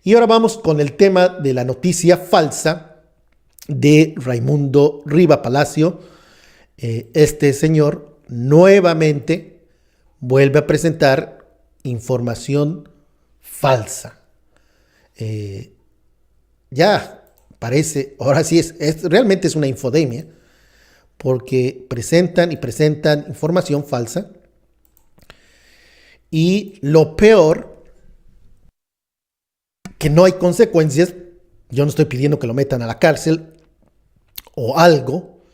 Y ahora vamos con el tema de la noticia falsa de Raimundo Riva Palacio. Este señor nuevamente vuelve a presentar información falsa. Ya parece, ahora sí realmente es una infodemia, porque presentan y presentan información falsa. Y lo peor, que no hay consecuencias. Yo no estoy pidiendo que lo metan a la cárcel o algo,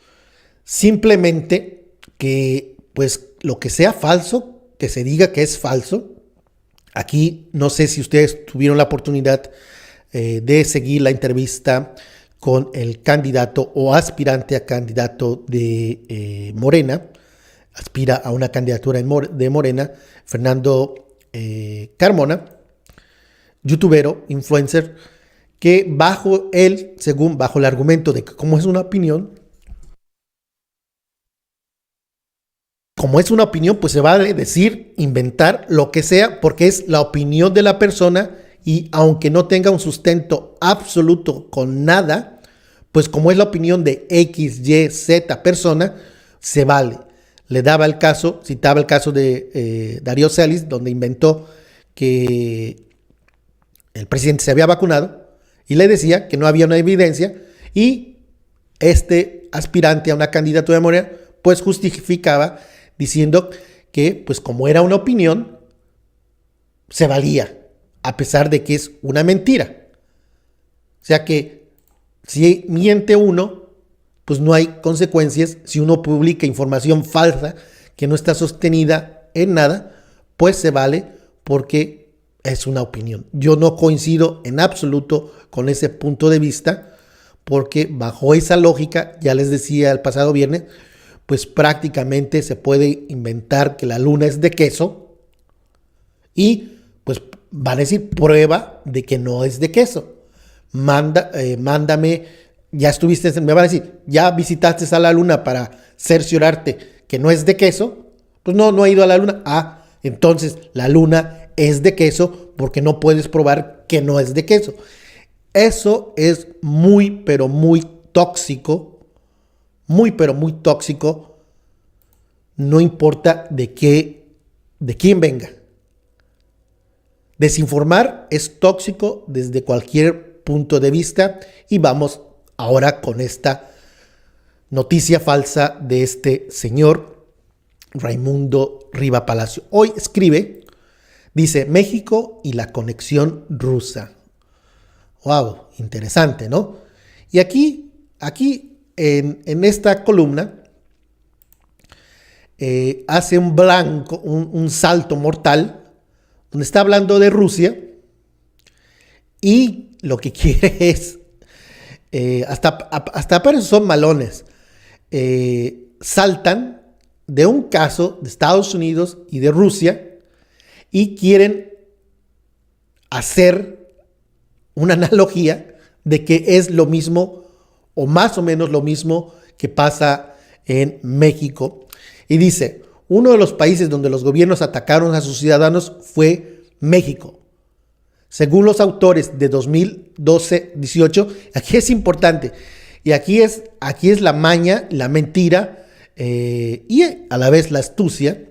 simplemente que pues lo que sea falso, que se diga que es falso. Aquí no sé si ustedes tuvieron la oportunidad de seguir la entrevista con el candidato o aspirante a candidato de Morena, aspira a una candidatura de Morena, Fernando Carmona, youtubero, influencer, que bajo el argumento de que como es una opinión, pues se vale decir, inventar lo que sea, porque es la opinión de la persona y aunque no tenga un sustento absoluto con nada, pues como es la opinión de X, Y, Z persona, se vale. Citaba el caso de Darío Celis, donde inventó que el presidente se había vacunado y le decía que no había una evidencia, y este aspirante a una candidatura de Morena pues justificaba diciendo que pues como era una opinión se valía, a pesar de que es una mentira. O sea que si miente uno, pues no hay consecuencias. Si uno publica información falsa que no está sostenida en nada, pues se vale porque es una opinión. Yo no coincido en absoluto con ese punto de vista, porque bajo esa lógica, ya les decía el pasado viernes, pues prácticamente se puede inventar que la luna es de queso y pues van a decir prueba de que no es de queso. Mándame, ya estuviste, me van a decir, ya visitaste a la luna para cerciorarte que no es de queso. Pues no he ido a la luna. Ah, entonces la luna es de queso porque no puedes probar que no es de queso. Eso es muy, pero muy tóxico. Muy, pero muy tóxico. No importa de quién venga. Desinformar es tóxico desde cualquier punto de vista. Y vamos ahora con esta noticia falsa de este señor Raimundo Riva Palacio. Hoy escribe, dice, México y la conexión rusa. Wow, interesante, ¿no? Y aquí en esta columna hace un salto mortal, donde está hablando de Rusia y lo que quiere es, hasta para eso son malones, saltan de un caso de Estados Unidos y de Rusia y quieren hacer una analogía de que es lo mismo o más o menos lo mismo que pasa en México. Y dice, uno de los países donde los gobiernos atacaron a sus ciudadanos fue México. Según los autores de 2012-18, aquí es importante, y aquí es la maña, la mentira y a la vez la astucia,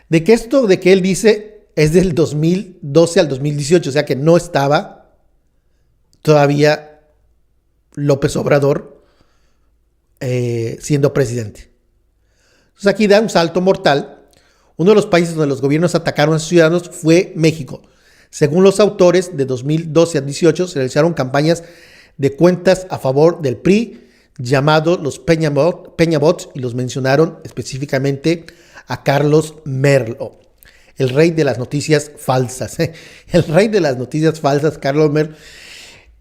de que esto de que él dice es del 2012 al 2018, o sea que no estaba todavía López Obrador siendo presidente. Entonces aquí da un salto mortal. Uno de los países donde los gobiernos atacaron a sus ciudadanos fue México. Según los autores, de 2012 a 2018 se realizaron campañas de cuentas a favor del PRI, llamados los Peñabots, y los mencionaron específicamente a Carlos Merlo, el rey de las noticias falsas. El rey de las noticias falsas, Carlos Merlo.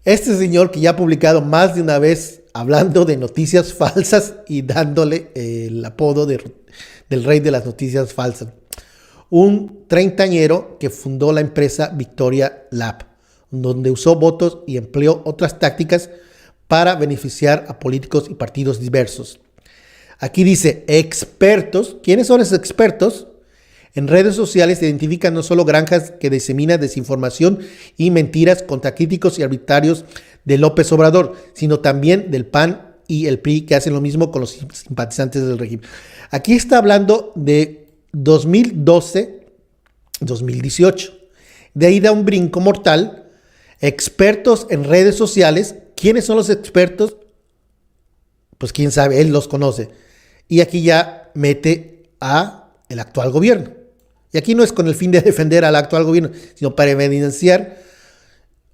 Este señor que ya ha publicado más de una vez hablando de noticias falsas y dándole el apodo del rey de las noticias falsas. Un treintañero que fundó la empresa Victoria Lab, donde usó votos y empleó otras tácticas para beneficiar a políticos y partidos diversos. Aquí dice expertos. ¿Quiénes son esos expertos? En redes sociales se identifican no solo granjas que diseminan desinformación y mentiras contra críticos y arbitrarios de López Obrador, sino también del PAN y el PRI, que hacen lo mismo con los simpatizantes del régimen. Aquí está hablando de 2012-2018. De ahí da un brinco mortal. Expertos en redes sociales. ¿Quiénes son los expertos? Pues quién sabe, él los conoce. Y aquí ya mete a el actual gobierno. Y aquí no es con el fin de defender al actual gobierno, sino para evidenciar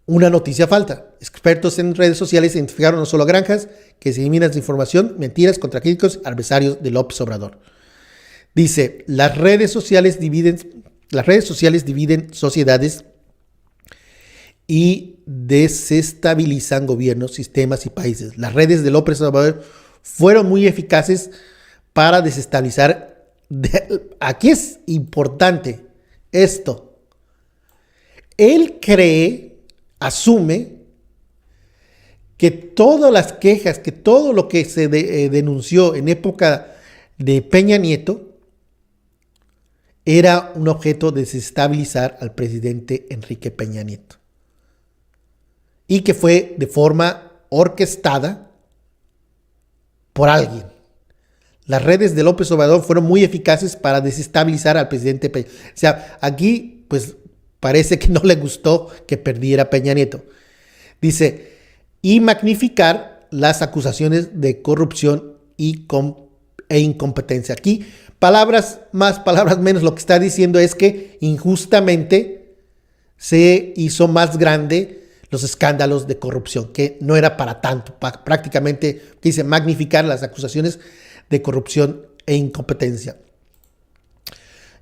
una noticia falsa. Expertos en redes sociales identificaron no solo granjas que diseminan desinformación, mentiras contra críticos, adversarios de López Obrador. Dice, las redes sociales dividen sociedades y desestabilizan gobiernos, sistemas y países. Las redes de López Obrador fueron muy eficaces para desestabilizar. Aquí es importante esto. Él asume que todas las quejas, que todo lo que se denunció en época de Peña Nieto era un objeto de desestabilizar al presidente Enrique Peña Nieto. Y que fue de forma orquestada por alguien. Las redes de López Obrador fueron muy eficaces para desestabilizar al presidente Peña. O sea, aquí pues parece que no le gustó que perdiera Peña Nieto. Dice, y magnificar las acusaciones de corrupción e incompetencia. Aquí, palabras más, palabras menos, lo que está diciendo es que injustamente se hizo más grande los escándalos de corrupción, que no era para tanto, prácticamente, dice, magnificar las acusaciones de corrupción e incompetencia.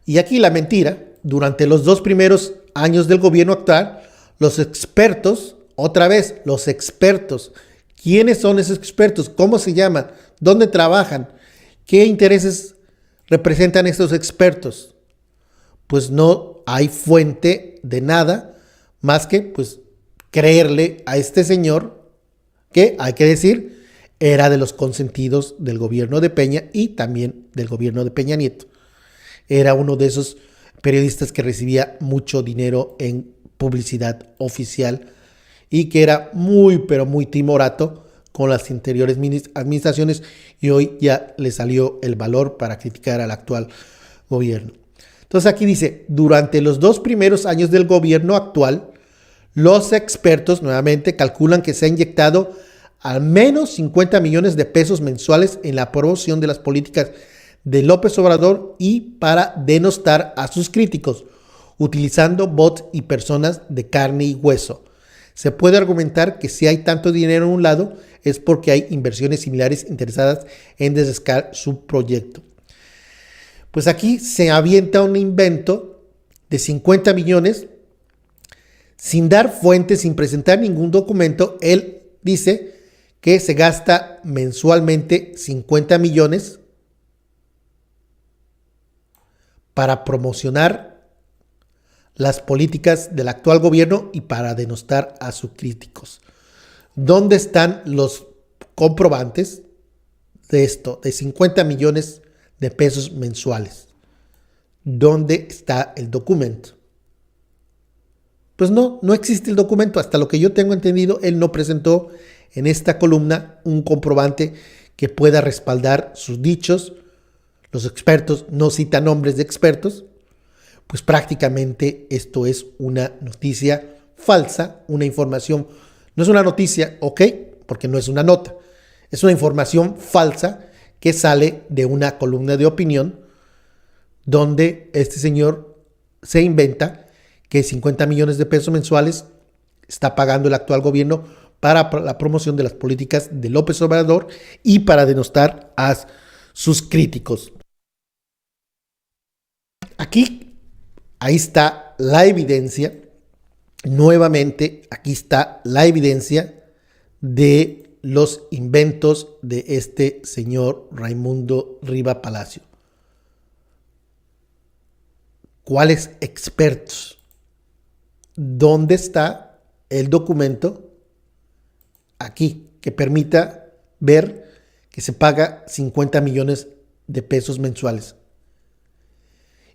Y aquí la mentira, durante los 2 primeros años del gobierno actual, los expertos, otra vez, los expertos, ¿quiénes son esos expertos? ¿Cómo se llaman? ¿Dónde trabajan? ¿Qué intereses representan estos expertos? Pues no hay fuente de nada más que pues creerle a este señor que, hay que decir, era de los consentidos del gobierno de Peña y también del gobierno de Peña Nieto. Era uno de esos periodistas que recibía mucho dinero en publicidad oficial y que era muy, pero muy timorato con las anteriores administraciones, y hoy ya le salió el valor para criticar al actual gobierno. Entonces aquí dice, durante los 2 primeros años del gobierno actual, los expertos nuevamente calculan que se ha inyectado al menos 50 millones de pesos mensuales en la promoción de las políticas de López Obrador y para denostar a sus críticos, utilizando bots y personas de carne y hueso. Se puede argumentar que si hay tanto dinero en un lado es porque hay inversiones similares interesadas en desescalar su proyecto. Pues aquí se avienta un invento de 50 millones sin dar fuentes, sin presentar ningún documento. Él dice que se gasta mensualmente 50 millones para promocionar las políticas del actual gobierno y para denostar a sus críticos. ¿Dónde están los comprobantes de esto, de 50 millones de pesos mensuales? ¿Dónde está el documento? Pues no existe el documento. Hasta lo que yo tengo entendido, él no presentó en esta columna un comprobante que pueda respaldar sus dichos. Los expertos no citan nombres de expertos. Pues prácticamente esto es una noticia falsa, una información. No es una noticia, ok, porque no es una nota. Es una información falsa que sale de una columna de opinión donde este señor se inventa que 50 millones de pesos mensuales está pagando el actual gobierno para la promoción de las políticas de López Obrador y para denostar a sus críticos. Ahí está la evidencia. Nuevamente, aquí está la evidencia de los inventos de este señor Raimundo Riva Palacio. ¿Cuáles expertos? ¿Dónde está el documento? Aquí, que permita ver que se paga 50 millones de pesos mensuales.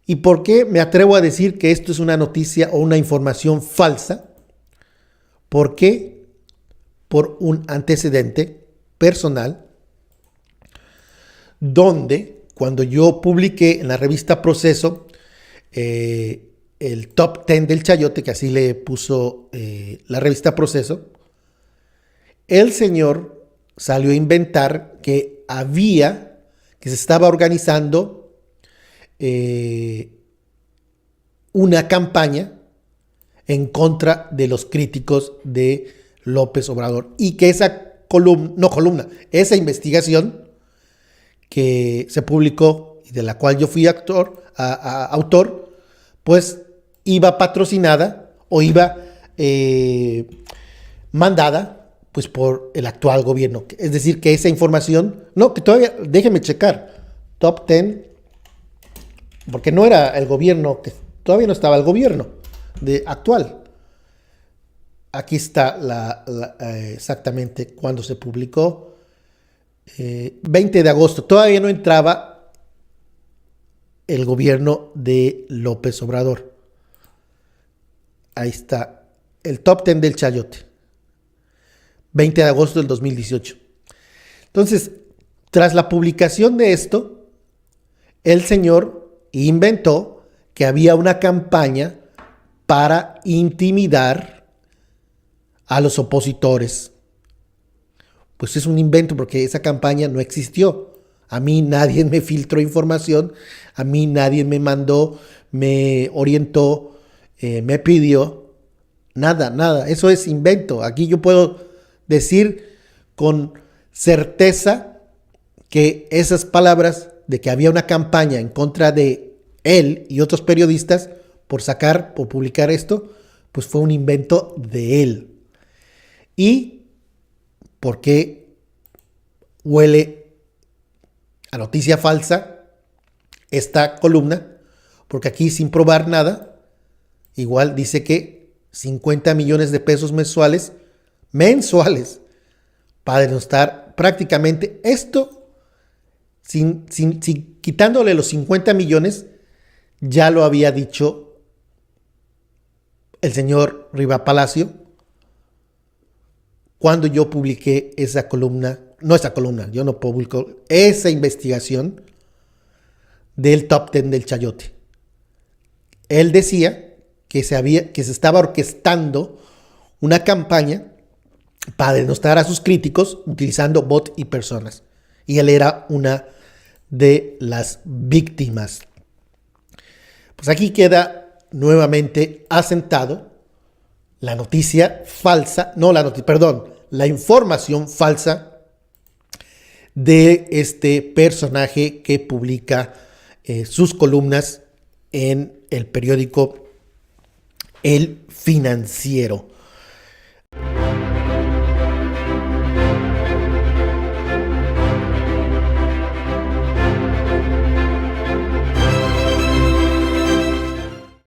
¿Y por qué me atrevo a decir que esto es una noticia o una información falsa? ¿Por qué? Por un antecedente personal donde cuando yo publiqué en la revista Proceso el top 10 del chayote, que así le puso la revista Proceso, el señor salió a inventar que se estaba organizando una campaña en contra de los críticos de López Obrador y que esa investigación que se publicó y de la cual yo fui autor, pues iba patrocinada o iba mandada pues por el actual gobierno. Es decir, que esa información, que todavía, déjenme checar, top 10, porque no era el gobierno, todavía no estaba el gobierno actual. Aquí está exactamente cuando se publicó, 20 de agosto, todavía no entraba el gobierno de López Obrador. Ahí está, el top 10 del chayote, 20 de agosto del 2018. Entonces, tras la publicación de esto, el señor inventó que había una campaña para intimidar a los opositores. Pues es un invento porque esa campaña no existió. A mí nadie me filtró información, a mí nadie me mandó, me orientó, me pidió, nada. Eso es invento. Aquí yo puedo decir con certeza que esas palabras de que había una campaña en contra de él y otros periodistas por publicar esto, pues fue un invento de él. ¿Y por qué huele a noticia falsa esta columna? Porque aquí, sin probar nada, igual dice que 50 millones de pesos mensuales para denostar prácticamente esto, sin quitándole los 50 millones, ya lo había dicho el señor Riva Palacio cuando yo publiqué yo no publico esa investigación del top 10 del chayote. Él decía que se estaba orquestando una campaña para denostar a sus críticos utilizando bots y personas. Y él era una de las víctimas. Pues aquí queda nuevamente asentado la noticia falsa, la información falsa de este personaje que publica sus columnas en el periódico El Financiero.